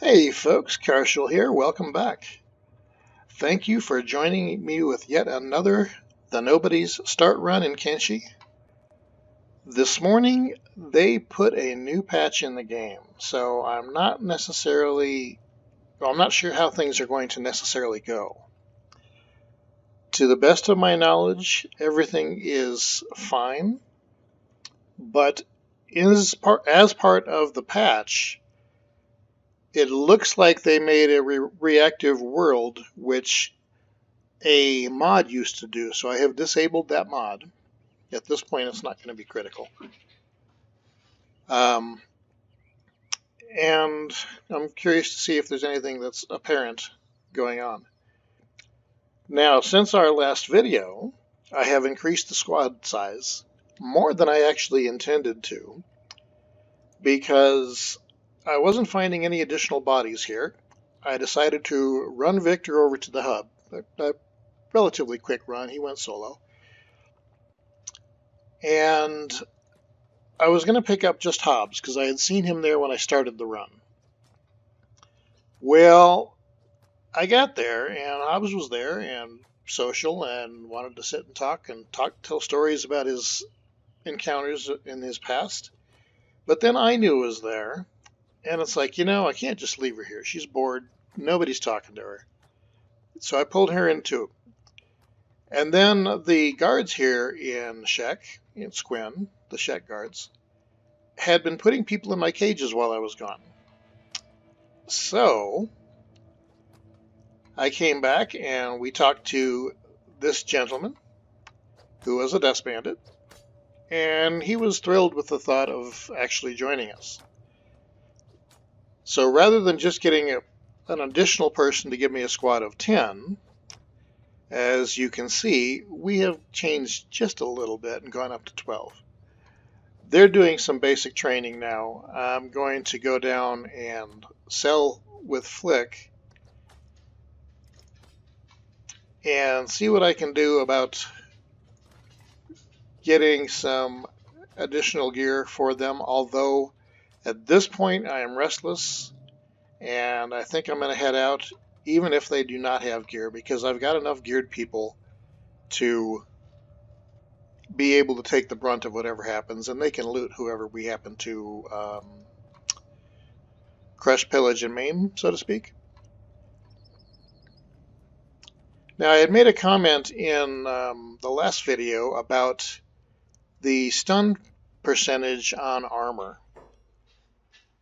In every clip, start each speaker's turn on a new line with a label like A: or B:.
A: Hey folks, Karshel here. Welcome back. Thank you for joining me with yet another The Nobodies start run in Kenshi. This morning they put a new patch in the game, so I'm not sure how things are going to necessarily go. To the best of my knowledge, everything is fine, but as part of the patch, it looks like they made a reactive world, which a mod used to do. So I have disabled that mod. At this point, it's not going to be critical. Um, and I'm curious to see if there's anything that's apparent going on. Now, since our last video, I have increased the squad size more than I actually intended to, because I wasn't finding any additional bodies here. I decided to run Victor over to the hub. A relatively quick run. He went solo. And I was going to pick up just Hobbs because I had seen him there when I started the run. Well, I got there and Hobbs was there and social and wanted to sit and tell stories about his encounters in his past. But then I knew was there, and it's like, I can't just leave her here. She's bored. Nobody's talking to her. So I pulled her into it. And then the guards here in Squin, the Shek guards, had been putting people in my cages while I was gone. So I came back and we talked to this gentleman who was a dust bandit, and he was thrilled with the thought of actually joining us. So rather than just getting an additional person to give me a squad of 10, as you can see, we have changed just a little bit and gone up to 12. They're doing some basic training now. I'm going to go down and sell with Flick and see what I can do about getting some additional gear for them, although at this point I am restless and I think I'm going to head out even if they do not have gear, because I've got enough geared people to be able to take the brunt of whatever happens, and they can loot whoever we happen to crush, pillage, and maim, so to speak. Now, I had made a comment in the last video about the stun percentage on armor.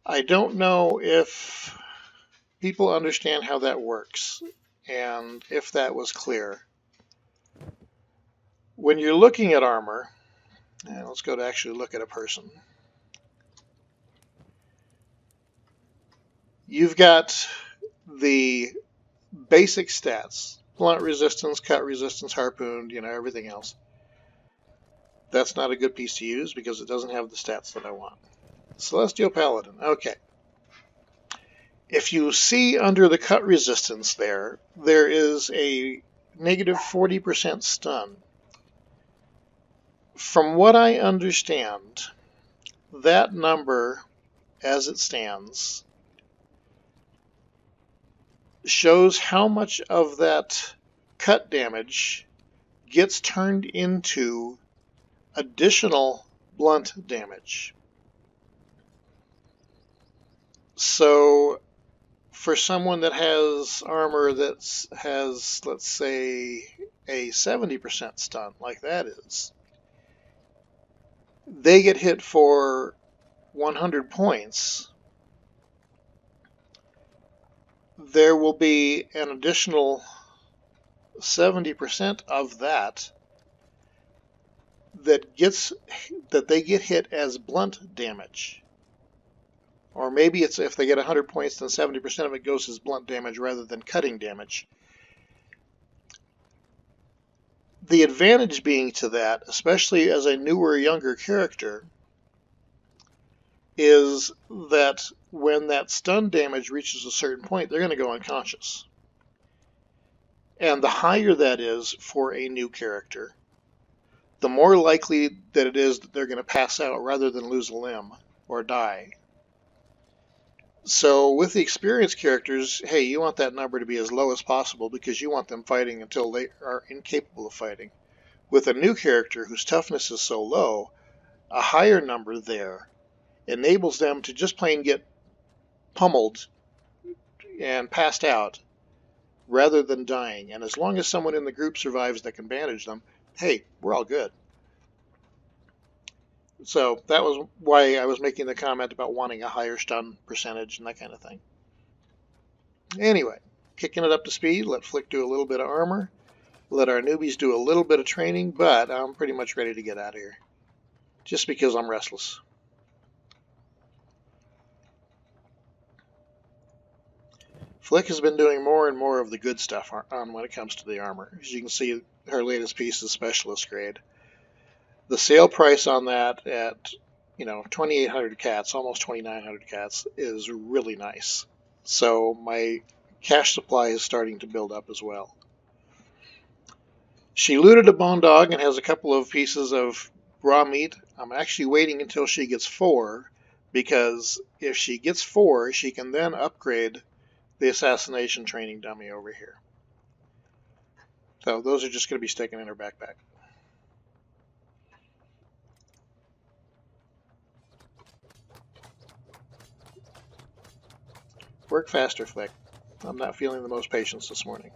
A: I don't know if people understand how that works and if that was clear. When you're looking at armor, and let's go to actually look at a person, you've got the basic stats: blunt resistance, cut resistance, harpoon, everything else. That's not a good piece to use because it doesn't have the stats that I want. Celestial Paladin, okay. If you see under the cut resistance there is a negative 40% stun. From what I understand, that number, as it stands, shows how much of that cut damage gets turned into additional blunt damage. So for someone that has armor that has, let's say, a 70% stun, like that is, they get hit for 100 points. There will be an additional 70% of that they get hit as blunt damage. Or maybe it's if they get 100 points, then 70% of it goes as blunt damage rather than cutting damage. The advantage being to that, especially as a newer, younger character, is that when that stun damage reaches a certain point, they're going to go unconscious. And the higher that is for a new character, the more likely that it is that they're going to pass out rather than lose a limb or die. So with the experienced characters, hey, you want that number to be as low as possible because you want them fighting until they are incapable of fighting. With a new character whose toughness is so low, a higher number there enables them to just plain get pummeled and passed out rather than dying. And as long as someone in the group survives that can bandage them, hey, we're all good. So that was why I was making the comment about wanting a higher stun percentage and that kind of thing. Anyway, kicking it up to speed, let Flick do a little bit of armor, let our newbies do a little bit of training, but I'm pretty much ready to get out of here. Just because I'm restless. Flick has been doing more and more of the good stuff on when it comes to the armor. As you can see, her latest piece is specialist grade. The sale price on that at 2,800 cats, almost 2,900 cats, is really nice. So my cash supply is starting to build up as well. She looted a bone dog and has a couple of pieces of raw meat. I'm actually waiting until she gets 4, because if she gets 4, she can then upgrade the assassination training dummy over here. So those are just going to be sticking in her backpack. Work faster, Flick. I'm not feeling the most patience this morning.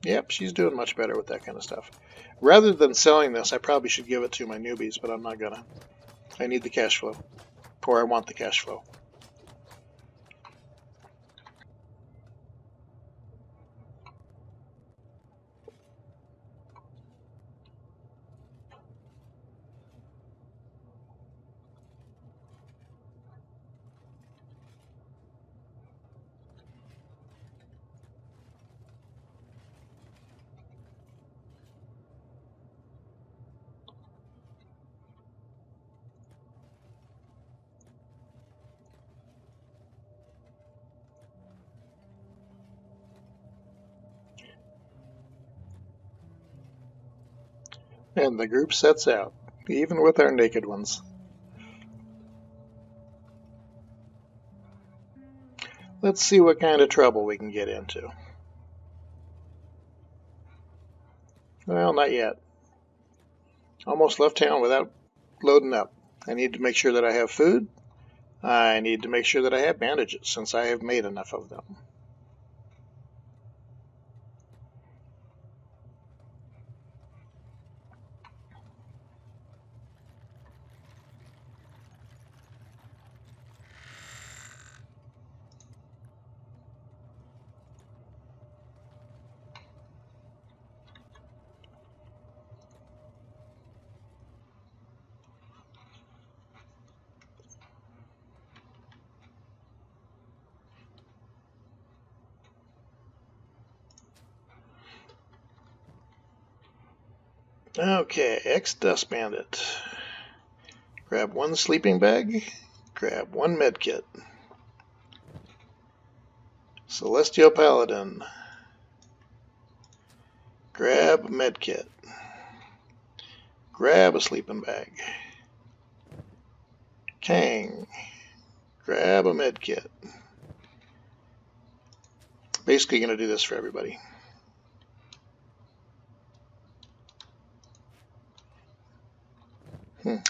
A: Yep, she's doing much better with that kind of stuff. Rather than selling this, I probably should give it to my newbies, but I'm not gonna. I need the cash flow. Or I want the cash flow. And the group sets out, even with our naked ones. Let's see what kind of trouble we can get into. Well, not yet. Almost left town without loading up. I need to make sure that I have food. I need to make sure that I have bandages, since I have made enough of them. Okay, ex-dust bandit. Grab 1 sleeping bag, grab 1 medkit. Celestial paladin. Grab a medkit. Grab a sleeping bag. Kang. Grab a medkit. Basically going to do this for everybody.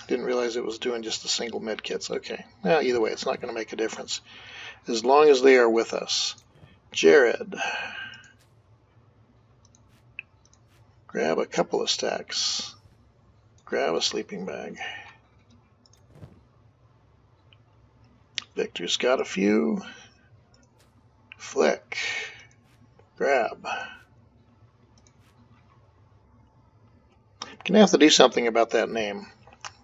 A: Didn't realize it was doing just the single medkits. Okay. Well, either way, it's not going to make a difference as long as they are with us. Jared. Grab a couple of stacks. Grab a sleeping bag. Victor's got a few. Flick. Grab. Gonna have to do something about that name.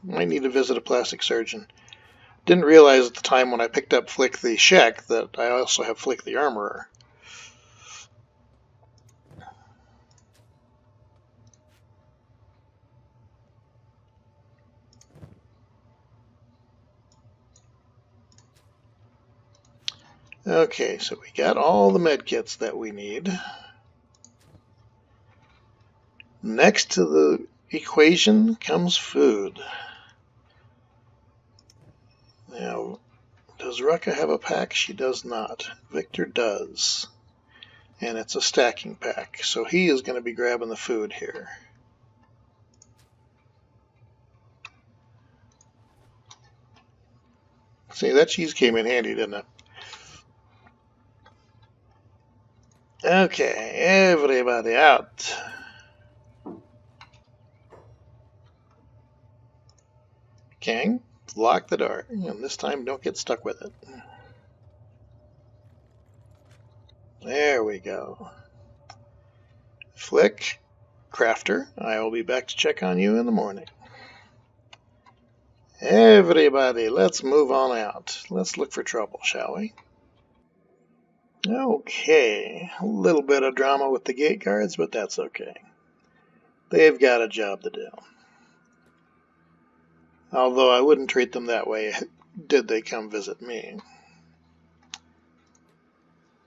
A: Might need to visit a plastic surgeon. Didn't realize at the time when I picked up Flick the Shek that I also have Flick the Armorer. Okay, so we got all the med kits that we need. Next to the equation comes food. Now, does Rucka have a pack? She does not. Victor does. And it's a stacking pack. So he is going to be grabbing the food here. See, that cheese came in handy, didn't it? Okay, everybody out. King, lock the door. And this time don't get stuck with it. There we go. Flick, Crafter, I will be back to check on you in the morning. Everybody, let's move on out. Let's look for trouble, shall we? Okay, a little bit of drama with the gate guards, but that's okay. They've got a job to do. Although I wouldn't treat them that way did they come visit me.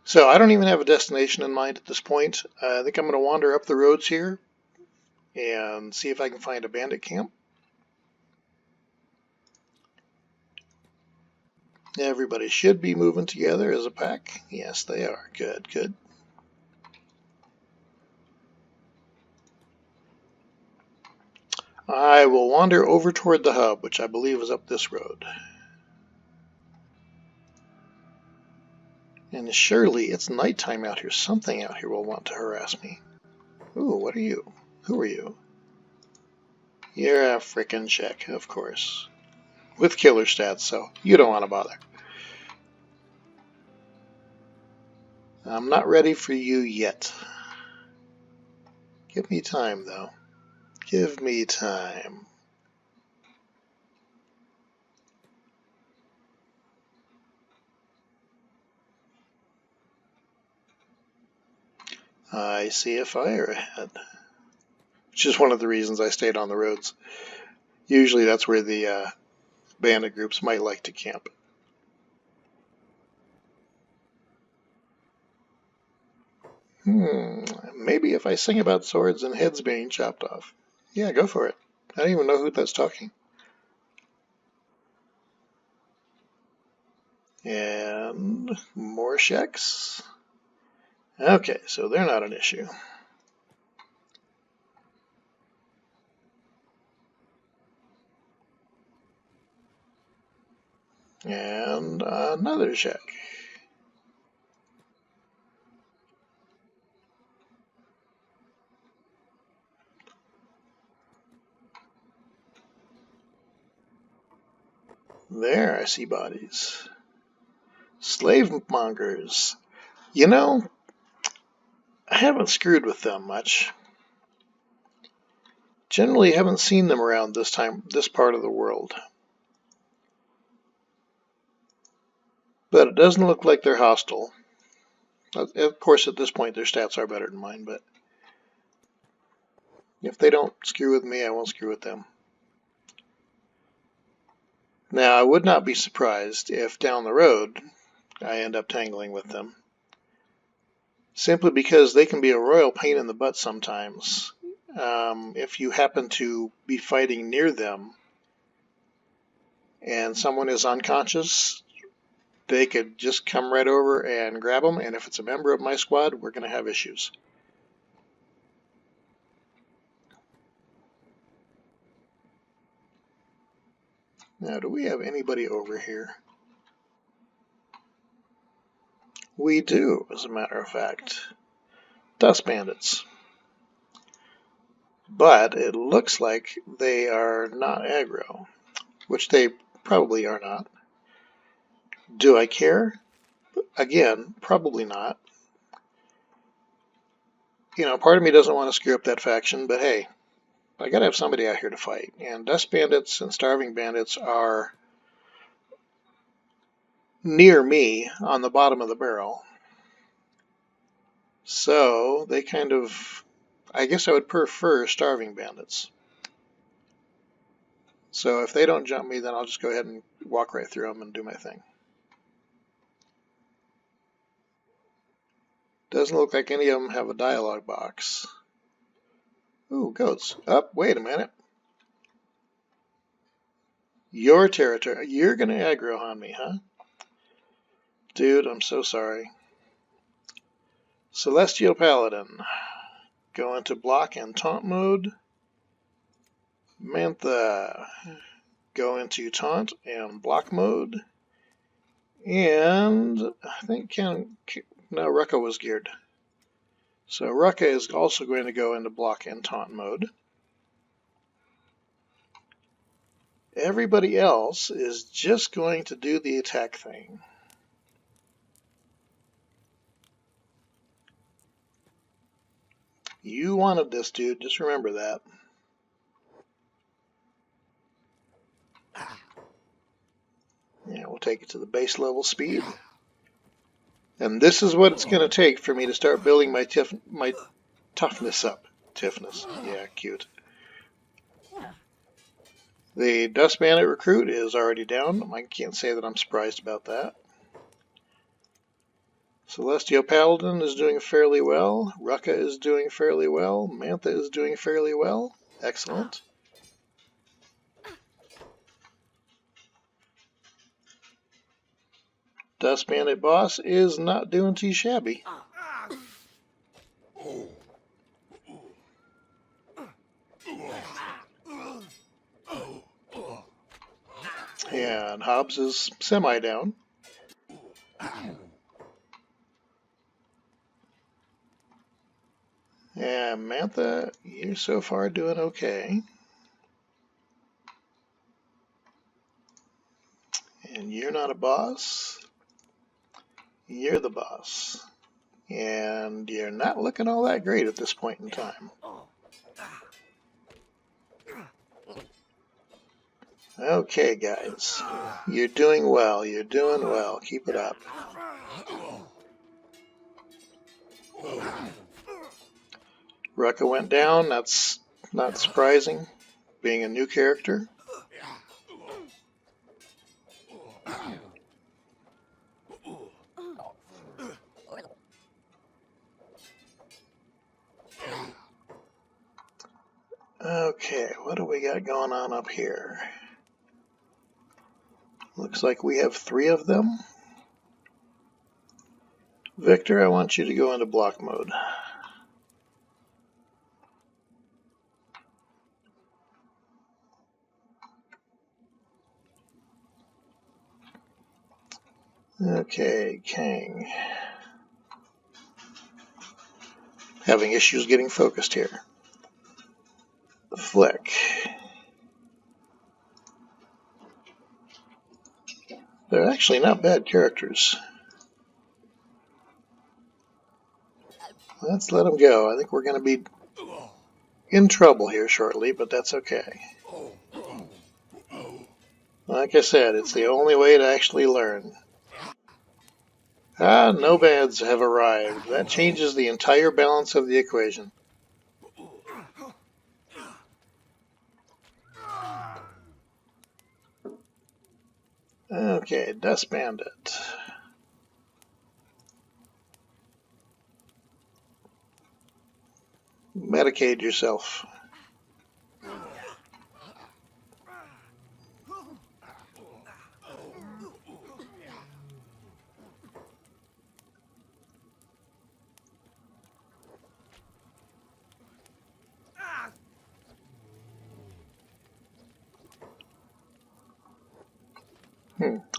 A: So I don't even have a destination in mind at this point. I think I'm going to wander up the roads here and see if I can find a bandit camp. Everybody should be moving together as a pack. Yes, they are. Good, good. I will wander over toward the hub, which I believe is up this road. And surely it's nighttime out here. Something out here will want to harass me. Ooh, what are you? Who are you? You're a frickin' Czech, of course. With killer stats, so you don't want to bother. I'm not ready for you yet. Give me time, though. Give me time. I see a fire ahead, which is one of the reasons I stayed on the roads. Usually that's where the bandit groups might like to camp. Maybe if I sing about swords and heads being chopped off. Yeah, go for it. I don't even know who that's talking. And more sheks. Okay, so they're not an issue. And another shek. There, I see bodies. Slave mongers. You know, I haven't screwed with them much. Generally haven't seen them around this part of the world. But it doesn't look like they're hostile. Of course, at this point, their stats are better than mine, but if they don't screw with me, I won't screw with them. Now, I would not be surprised if down the road I end up tangling with them. Simply because they can be a royal pain in the butt sometimes. If you happen to be fighting near them and someone is unconscious, they could just come right over and grab them, and if it's a member of my squad, we're going to have issues. Now, do we have anybody over here? We do, as a matter of fact. Dust bandits. But it looks like they are not aggro, which they probably are not. Do I care? Again, probably not. You know, part of me doesn't want to screw up that faction, but hey, I gotta have somebody out here to fight. And dust bandits and starving bandits are near me on the bottom of the barrel. So they kind of, I guess I would prefer starving bandits. So if they don't jump me, then I'll just go ahead and walk right through them and do my thing. Doesn't look like any of them have a dialogue box. Ooh, goats. Up, wait a minute. Your territory. You're gonna aggro on me, huh? Dude, I'm so sorry. Celestial Paladin. Go into block and taunt mode. Mantha. Go into taunt and block mode. And I think no, Rucka was geared. So Rucka is also going to go into block and taunt mode. Everybody else is just going to do the attack thing. You wanted this, dude. Just remember that. Yeah, we'll take it to the base level speed. And this is what it's going to take for me to start building my toughness up. Toughness. Yeah, cute. The Dust Bandit recruit is already down. I can't say that I'm surprised about that. Celestial Paladin is doing fairly well. Rucka is doing fairly well. Mantha is doing fairly well. Excellent. Dust Bandit boss is not doing too shabby. And Hobbs is semi-down. And Mantha, you're so far doing okay. And you're not a boss. You're the boss. And you're not looking all that great at this point in time. Okay, guys. You're doing well. You're doing well. Keep it up. Rucka went down. That's not surprising, being a new character. Okay, what do we got going on up here? Looks like we have 3 of them. Victor, I want you to go into block mode. Okay, Kang. Having issues getting focused here. Flick. They're actually not bad characters. Let's let them go. I think we're going to be in trouble here shortly, but that's okay. Like I said, it's the only way to actually learn. Ah, Nomads have arrived. That changes the entire balance of the equation. Okay, Dust Bandit. Medicate yourself.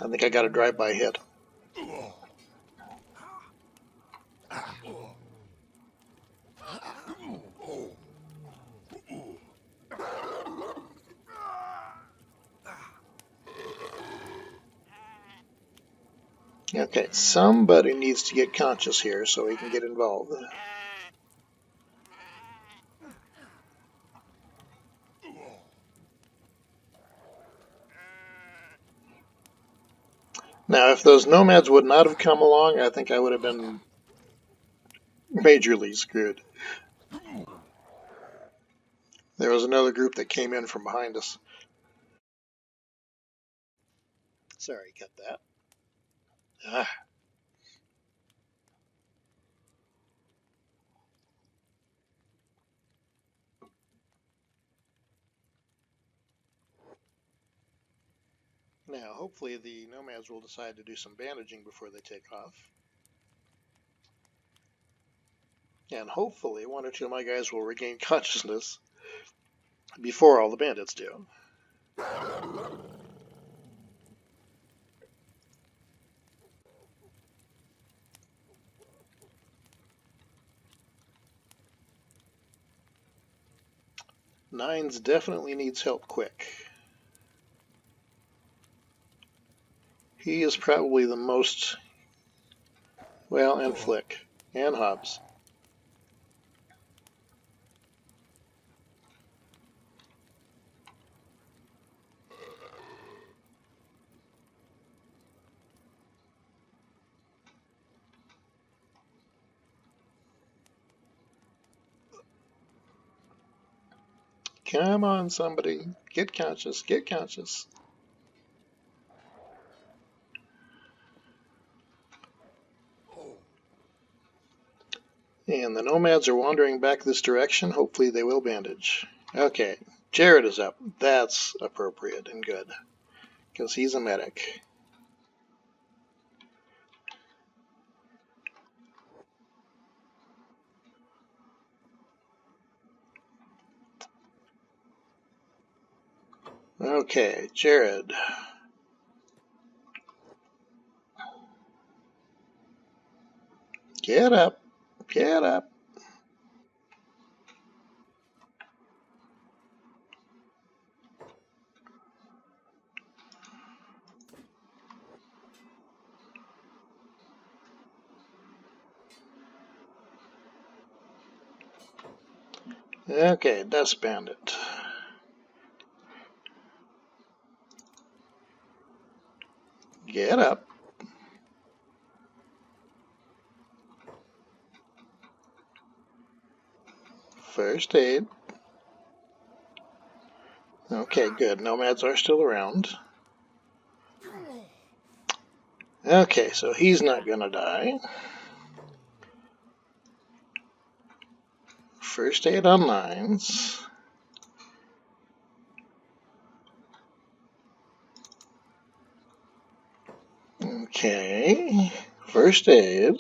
A: I think I got a drive-by hit. Okay, somebody needs to get conscious here so he can get involved. Now, if those nomads would not have come along, I think I would have been majorly screwed. There was another group that came in from behind us. Sorry, cut that. Ah. Now, hopefully the nomads will decide to do some bandaging before they take off. And hopefully one or two of my guys will regain consciousness before all the bandits do. Nines definitely needs help quick. He is probably the most, well, and Flick, and Hobbs. Come on, somebody. Get conscious, get conscious. And the nomads are wandering back this direction. Hopefully they will bandage. Okay, Jared is up. That's appropriate and good, because he's a medic. Okay, Jared. Get up. Get up. Okay, Dust Bandit. Get up. First aid. Okay, good. Nomads are still around. Okay, so he's not gonna die. First aid on Nines. Okay, first aid.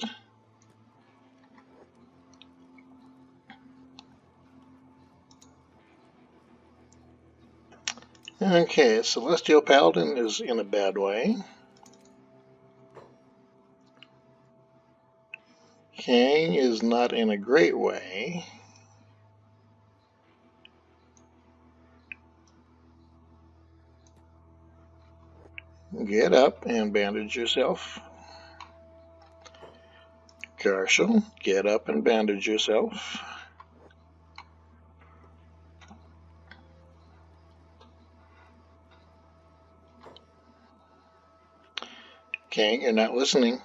A: Okay, Celestial Paladin is in a bad way. King is not in a great way. Get up and bandage yourself. Karshel, get up and bandage yourself. King, you're not listening.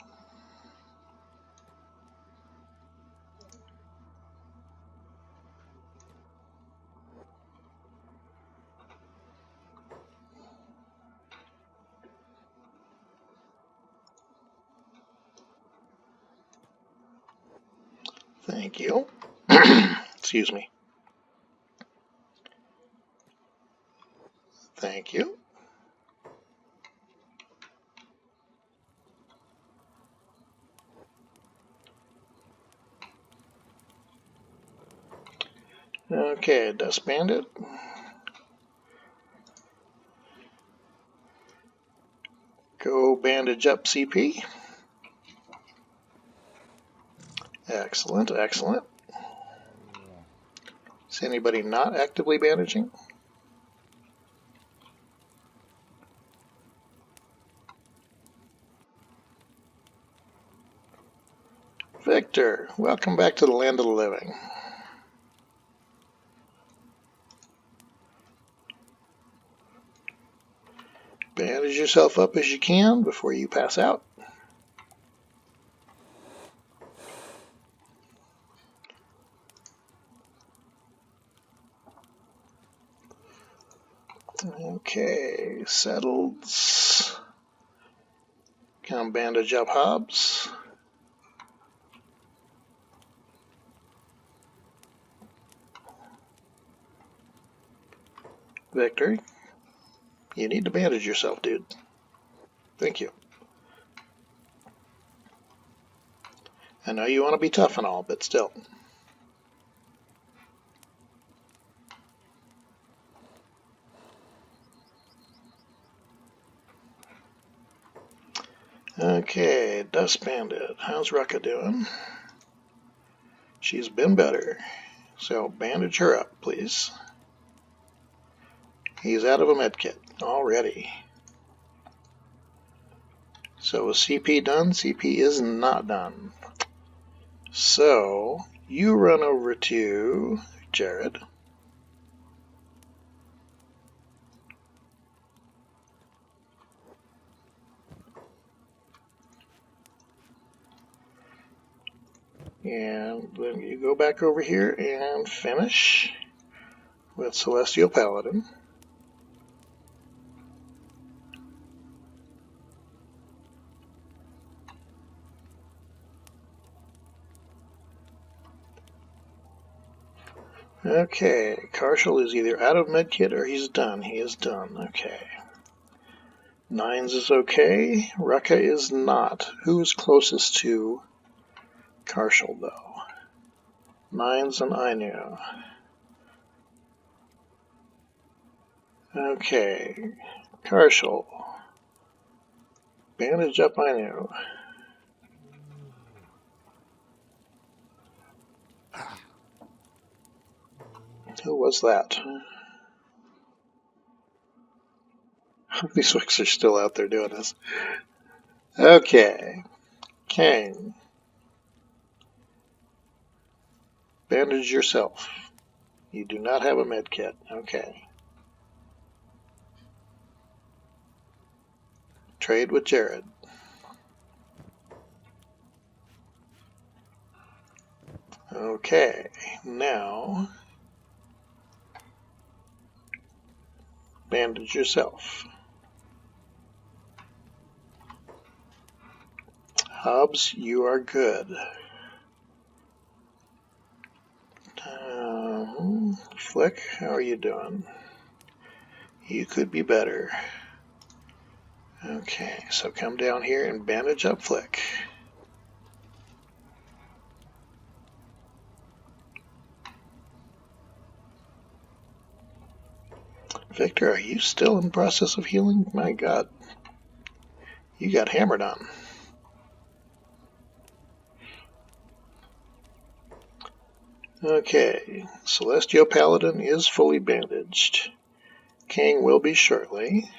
A: Thank you. Excuse me. Thank you. Okay, Dust Bandit. Go bandage up CP. Excellent, excellent. Is anybody not actively bandaging? Victor, welcome back to the land of the living. Bandage yourself up as you can before you pass out. Okay, settled. Come bandage up Hobbs. Victor, you need to bandage yourself, dude. Thank you. I know you want to be tough and all, but still. Okay, Dust Bandit. How's Rucka doing? She's been better. So bandage her up, please. He's out of a medkit already. So is CP done? CP is not done. So you run over to Jared. And then you go back over here and finish with Celestial Paladin. Okay, Karshel is either out of medkit or he's done. He is done. Okay. Nines is okay. Rucka is not. Who is closest to Karshel, though? Nines and Ainu. Okay. Karshel. Bandage up Ainu. Who was that? These folks are still out there doing this. Okay. Kang. Bandage yourself. You do not have a med kit. Okay. Trade with Jared. Okay. Now, bandage yourself. Hobbs, you are good. Flick, how are you doing? You could be better. Okay, so come down here and bandage up Flick. Victor, are you still in the process of healing? My God. You got hammered on. Okay, Celestial Paladin is fully bandaged. King will be shortly.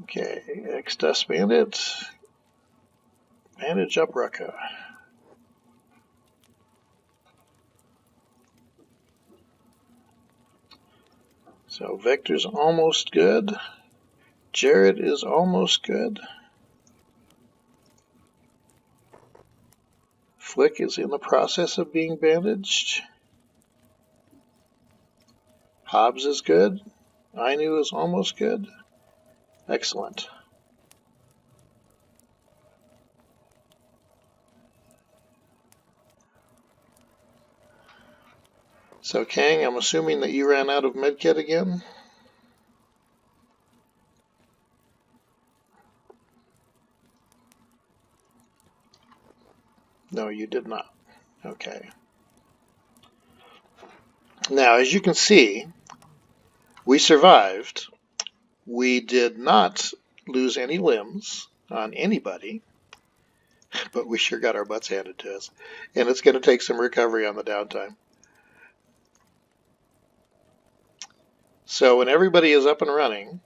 A: Okay, X-Dust Bandit. Bandage up Rucka. So Victor's almost good. Jared is almost good. Flick is in the process of being bandaged. Hobbs is good. Ainu is almost good. Excellent. So Kang, I'm assuming that you ran out of medkit again? No, you did not. Okay. Now, as you can see, we survived. We did not lose any limbs on anybody, but we sure got our butts handed to us. And it's going to take some recovery on the downtime. So when everybody is up and running,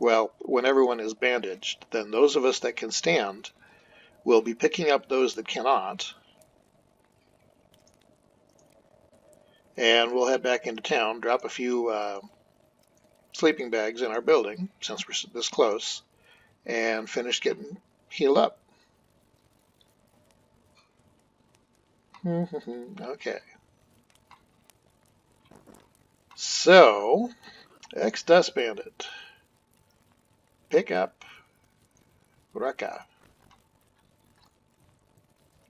A: well, when everyone is bandaged, then those of us that can stand will be picking up those that cannot. And we'll head back into town, drop a few sleeping bags in our building, since we're this close, and finish getting healed up. Okay. So, X-Dust Bandit. Pick up Rucka.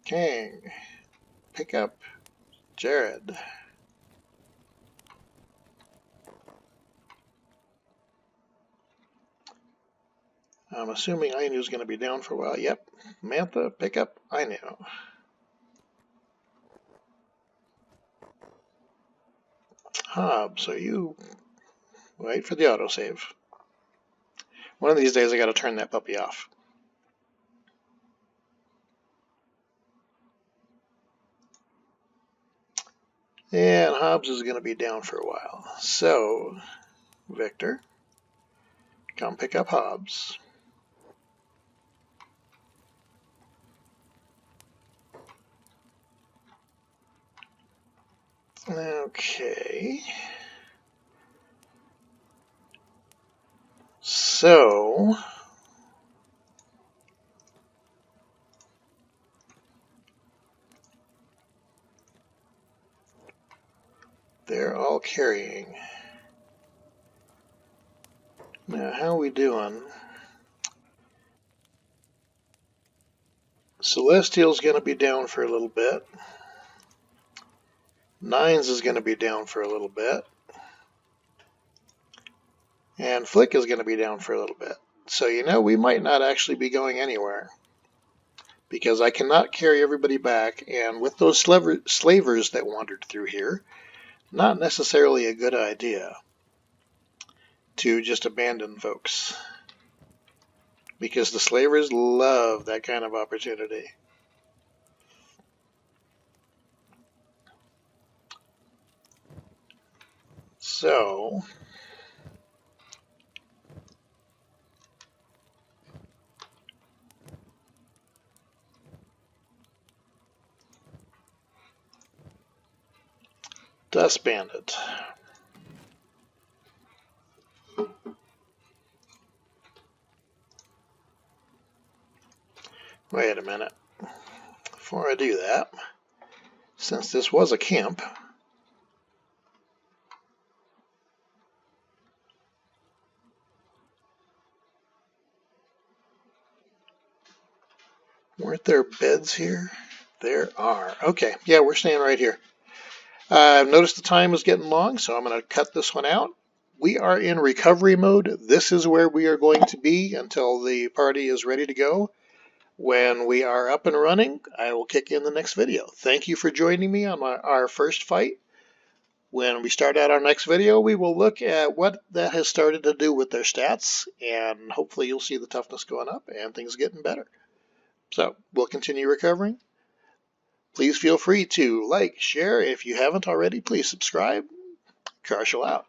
A: Kang. Pick up Jared. I'm assuming Ainu's going to be down for a while. Yep. Mantha, pick up Ainu. Hobbs, are you... Wait for the autosave. One of these days I got to turn that puppy off. And Hobbs is going to be down for a while. So, Victor, come pick up Hobbs. Okay. So, they're all carrying. Now, how are we doing? Celestial's going to be down for a little bit. Nines is going to be down for a little bit. And Flick is going to be down for a little bit. So, you know, we might not actually be going anywhere. Because I cannot carry everybody back. And with those slavers that wandered through here, not necessarily a good idea to just abandon folks. Because the slavers love that kind of opportunity. So, Dust Bandit. Wait a minute. Before I do that, since this was a camp, weren't there beds here? There are. Okay, yeah, we're staying right here. I've noticed the time is getting long, so I'm going to cut this one out. We are in recovery mode. This is where we are going to be until the party is ready to go. When we are up and running, I will kick in the next video. Thank you for joining me on our first fight. When we start out our next video, we will look at what that has started to do with their stats, and hopefully you'll see the toughness going up and things getting better. So, we'll continue recovering. Please feel free to like, share. If you haven't already, please subscribe. Karshel out.